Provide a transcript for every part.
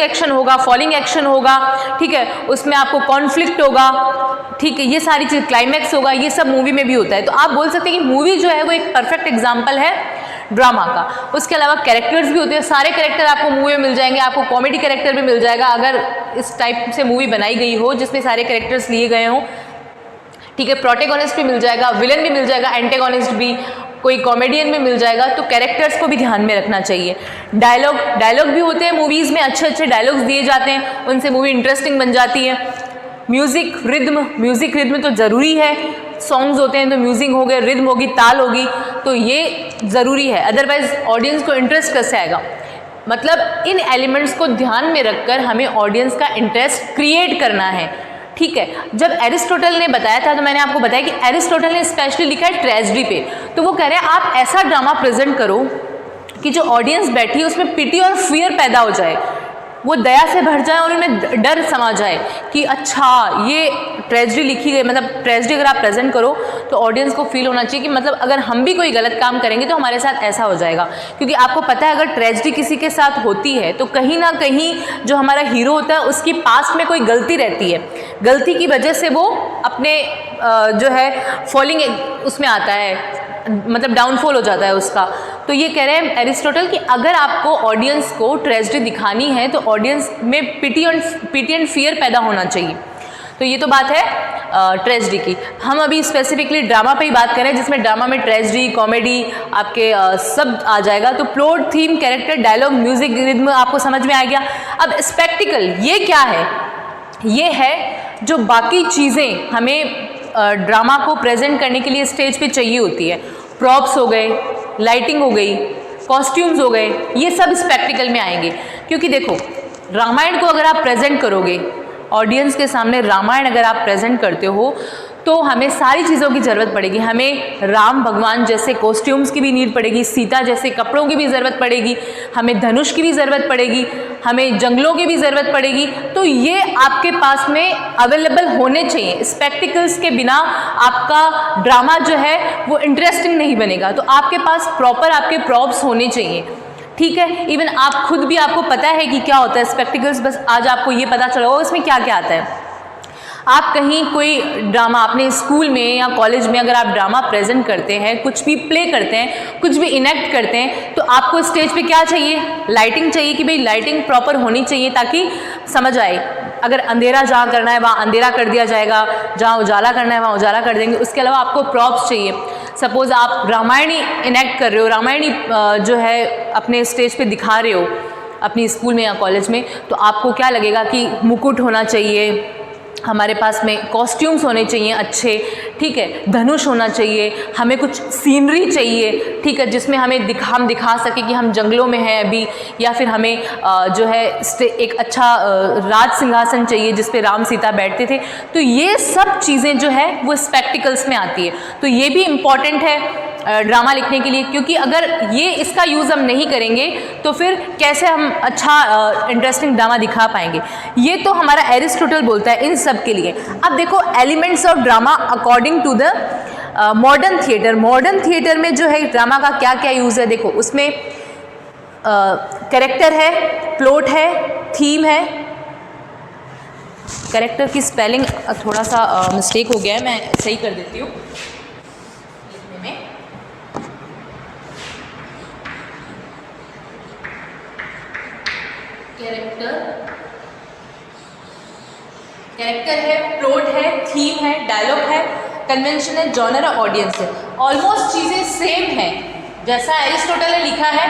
Action होगा, falling action होगा, ठीक है, उसमें आपको कॉन्फ्लिक्ट होगा, ठीक है, ये सारी चीज़, क्लाइमैक्स होगा, ये सब मूवी में भी होता है। तो आप बोल सकते हैं कि मूवी जो है वो एक परफेक्ट एग्जाम्पल है ड्रामा का। उसके अलावा कैरेक्टर्स भी होते हैं, सारे कैरेक्टर आपको मूवी में मिल जाएंगे, आपको कॉमेडी कैरेक्टर भी मिल जाएगा अगर इस टाइप से मूवी बनाई गई हो जिसमें सारे कैरेक्टर्स लिए गए हों, ठीक है, प्रोटेगोनिस्ट भी मिल जाएगा, विलन भी मिल जाएगा, एंटेगोनिस्ट भी, कोई कॉमेडियन भी मिल जाएगा। तो कैरेक्टर्स को भी ध्यान में रखना चाहिए। डायलॉग भी होते हैं मूवीज़ में, अच्छे अच्छे डायलॉग्स दिए जाते हैं, उनसे मूवी इंटरेस्टिंग बन जाती है। म्यूज़िक रिद्म तो ज़रूरी है, सॉन्ग्स होते हैं तो म्यूज़िक हो गए, रिद्म होगी, ताल होगी, तो ये ज़रूरी है, अदरवाइज ऑडियंस को इंटरेस्ट कैसे आएगा। मतलब इन एलिमेंट्स को ध्यान में रखकर हमें ऑडियंस का इंटरेस्ट क्रिएट करना है, ठीक है। जब एरिस्टोटल ने बताया था तो मैंने आपको बताया कि एरिस्टोटल ने स्पेशली लिखा है ट्रेजेडी पे। तो वो कह रहे हैं आप ऐसा ड्रामा प्रेजेंट करो कि जो ऑडियंस बैठी है उसमें पिटी और फियर पैदा हो जाए, वो दया से भर जाए और उनमें डर समा जाए कि अच्छा ये ट्रेजेडी लिखी गई, मतलब ट्रेजेडी अगर आप प्रेजेंट करो तो ऑडियंस को फील होना चाहिए कि मतलब अगर हम भी कोई गलत काम करेंगे तो हमारे साथ ऐसा हो जाएगा। क्योंकि आपको पता है अगर ट्रेजेडी किसी के साथ होती है तो कहीं ना कहीं जो हमारा हीरो होता है उसकी पास्ट में कोई गलती रहती है, गलती की वजह से वो अपने जो है फॉलिंग उसमें आता है, मतलब डाउनफॉल हो जाता है उसका। तो ये कह रहे हैं एरिस्टोटल कि अगर आपको ऑडियंस को ट्रेजेडी दिखानी है तो ऑडियंस में पिटी एंड फियर पैदा होना चाहिए। तो ये तो बात है ट्रेजेडी की। हम अभी स्पेसिफिकली ड्रामा पे ही बात करें जिसमें ड्रामा में ट्रेजेडी, कॉमेडी आपके सब आ जाएगा। तो plot, theme, character, dialogue, music, rhythm आपको समझ में आ गया। अब स्पेक्टिकल ये क्या है? ये है जो बाकी चीज़ें हमें ड्रामा को प्रेजेंट करने के लिए स्टेज पे चाहिए होती है। प्रॉप्स हो गए, लाइटिंग हो गई, कॉस्ट्यूम्स हो गए, ये सब स्पेक्टिकल में आएंगे। क्योंकि देखो रामायण को अगर आप प्रेजेंट करोगे ऑडियंस के सामने, रामायण अगर आप प्रेजेंट करते हो तो हमें सारी चीज़ों की ज़रूरत पड़ेगी। हमें राम भगवान जैसे कॉस्ट्यूम्स की भी नीड पड़ेगी, सीता जैसे कपड़ों की भी ज़रूरत पड़ेगी, हमें धनुष की भी ज़रूरत पड़ेगी, हमें जंगलों की भी ज़रूरत पड़ेगी। तो ये आपके पास में अवेलेबल होने चाहिए। स्पेक्टिकल्स के बिना आपका ड्रामा जो है वो इंटरेस्टिंग नहीं बनेगा। तो आपके पास प्रॉपर आपके प्रॉप्स होने चाहिए, ठीक है। इवन आप खुद भी, आपको पता है कि क्या होता है स्पेक्टिकल्स, बस आज आपको ये पता चला होगा इसमें क्या क्या आता है। आप कहीं कोई ड्रामा अपने स्कूल में या कॉलेज में अगर आप ड्रामा प्रेजेंट करते हैं, कुछ भी प्ले करते हैं, कुछ भी इनेक्ट करते हैं, तो आपको स्टेज पे क्या चाहिए? लाइटिंग चाहिए कि भाई लाइटिंग प्रॉपर होनी चाहिए ताकि समझ आए। अगर अंधेरा जहाँ करना है वहाँ अंधेरा कर दिया जाएगा, जहाँ उजाला करना है वहाँ उजाला कर देंगे। उसके अलावा आपको प्रॉप्स चाहिए। सपोज़ आप रामायणी इनेक्ट कर रहे हो, रामायणी जो है अपने स्टेज पे दिखा रहे हो अपनी स्कूल में या कॉलेज में, तो आपको क्या लगेगा कि मुकुट होना चाहिए, हमारे पास में कॉस्ट्यूम्स होने चाहिए अच्छे, ठीक है, धनुष होना चाहिए, हमें कुछ सीनरी चाहिए, ठीक है, जिसमें हम दिखा सके कि हम जंगलों में हैं अभी, या फिर हमें जो है एक अच्छा राज सिंहासन चाहिए जिस पे राम सीता बैठते थे। तो ये सब चीज़ें जो है वो स्पेक्टिकल्स में आती है। तो ये भी इम्पॉर्टेंट है ड्रामा लिखने के लिए, क्योंकि अगर ये इसका यूज़ हम नहीं करेंगे तो फिर कैसे हम अच्छा इंटरेस्टिंग ड्रामा दिखा पाएंगे। ये तो हमारा एरिस्टोटल बोलता है इन सब के लिए। अब देखो elements of drama according to the modern theatre. Modern theatre में जो है ड्रामा का क्या क्या यूज़ है, देखो उसमें कैरेक्टर है, प्लॉट है, थीम है। कैरेक्टर की स्पेलिंग थोड़ा सा मिस्टेक हो गया है, मैं सही कर देती हूँ लिखने में। कैरेक्टर है, प्लॉट है, थीम है, डायलॉग है, कन्वेंशन है, जॉनर है, ऑडियंस है। ऑलमोस्ट चीज़ें सेम हैं, जैसा एरिस्टोटल ने लिखा है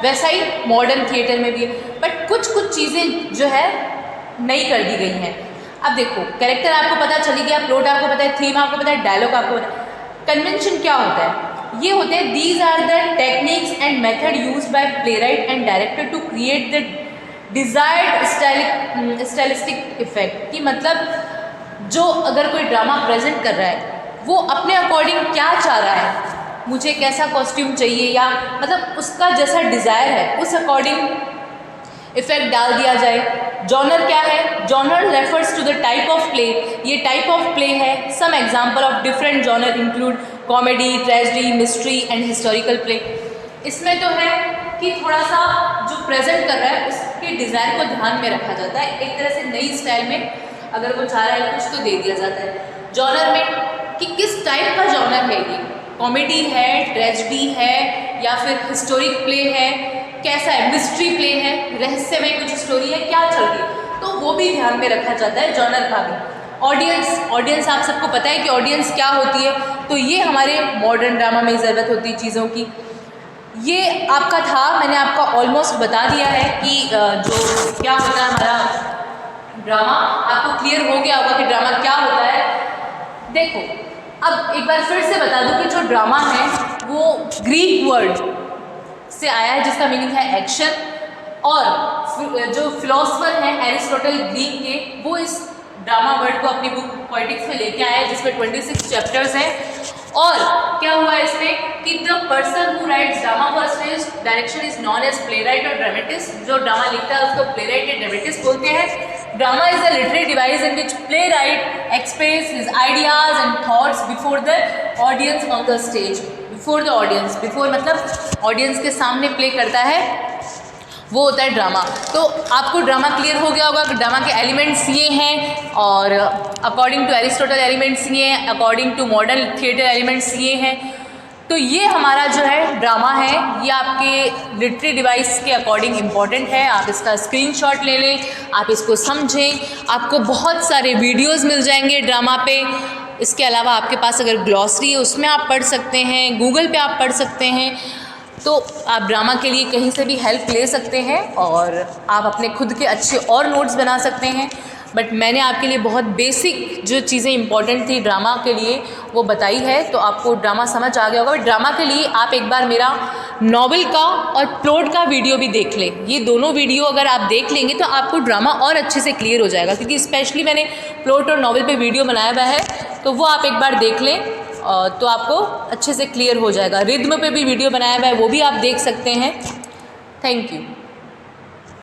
वैसा ही मॉडर्न थिएटर में भी है, बट कुछ कुछ चीज़ें जो है नई कर दी गई हैं। अब देखो कैरेक्टर आपको पता चली गया, प्लॉट आपको पता है, थीम आपको पता है, डायलॉग आपको पता है। कन्वेंशन क्या होता है? ये होते हैं these are the techniques and method used by playwright and director to create the desired stylistic effect. कि मतलब जो अगर कोई ड्रामा प्रेजेंट कर रहा है वो अपने अकॉर्डिंग क्या चाह रहा है, मुझे कैसा कॉस्ट्यूम चाहिए, या मतलब उसका जैसा डिज़ायर है उस अकॉर्डिंग इफेक्ट डाल दिया जाए। जॉनर क्या है? Genre refers to the type of play. ये टाइप ऑफ प्ले है। Some example of different genre include comedy, tragedy, mystery and historical play. इसमें तो है कि थोड़ा सा जो प्रेजेंट कर रहा है उस कि डिज़ाइन को ध्यान में रखा जाता है, एक तरह से नई स्टाइल में अगर वो चाह रहा है कुछ तो दे दिया जाता है। जॉनर में कि किस टाइप का जॉनर है, ये कॉमेडी है, ट्रेजेडी है, या फिर हिस्टोरिक प्ले है, कैसा है, मिस्ट्री प्ले है, रहस्यमय कुछ स्टोरी है, क्या चल रही है, तो वो भी ध्यान में रखा जाता है जॉनर का भी। ऑडियंस आप सबको पता है कि ऑडियंस क्या होती है, तो ये हमारे मॉडर्न ड्रामा में ज़रूरत होती है चीज़ों की। ये आपका था, मैंने आपका ऑलमोस्ट बता दिया है कि जो क्या होता है हमारा ड्रामा, आपको क्लियर हो गया होगा कि ड्रामा क्या होता है। देखो अब एक बार फिर से बता दूं कि जो ड्रामा है वो ग्रीक वर्ड से आया है जिसका मीनिंग है एक्शन, और जो फिलोसफर हैं एरिस्टोटल ग्रीक के, वो इस ड्रामा वर्ड को अपनी बुक पोएटिक्स में लेके आए हैं जिसमें 26 चैप्टर्स हैं। और क्या हुआ है इसमें कि the person who writes drama for stage direction is known as playwright और ड्रामेटिस्ट। जो ड्रामा लिखता है उसको प्ले राइट या ड्रामेटिस्ट बोलते हैं। Drama is a literary device in which playwright express his ideas and thoughts before the audience on the stage. Before the audience, before मतलब audience के सामने प्ले करता है, वो होता है ड्रामा। तो आपको ड्रामा क्लियर हो गया होगा कि ड्रामा के एलिमेंट्स ये हैं, और अकॉर्डिंग टू एरिस्टोटल एलिमेंट्स ये हैं, according to modern theatre elements ये हैं। तो ये हमारा जो है ड्रामा है, ये आपके लिटरेरी डिवाइस के अकॉर्डिंग इम्पॉर्टेंट है। आप इसका स्क्रीनशॉट ले लें, आप इसको समझें। आपको बहुत सारे वीडियोज़ मिल जाएंगे ड्रामा पे। इसके अलावा आपके पास अगर ग्लॉसरी है उसमें आप पढ़ सकते हैं, गूगल पे आप पढ़ सकते हैं। तो आप ड्रामा के लिए कहीं से भी हेल्प ले सकते हैं और आप अपने खुद के अच्छे और नोट्स बना सकते हैं। बट मैंने आपके लिए बहुत बेसिक जो चीज़ें इंपॉर्टेंट थी ड्रामा के लिए वो बताई है, तो आपको ड्रामा समझ आ गया होगा। ड्रामा के लिए आप एक बार मेरा नॉवेल का और प्लॉट का वीडियो भी देख लें। ये दोनों वीडियो अगर आप देख लेंगे तो आपको ड्रामा और अच्छे से क्लियर हो जाएगा, क्योंकि स्पेशली मैंने प्लॉट और नॉवेल पे वीडियो बनाया हुआ है, तो वो आप एक बार देख लें तो आपको अच्छे से क्लियर हो जाएगा। रिद्म पे भी वीडियो बनाया हुआ है, वो भी आप देख सकते हैं। Thank you.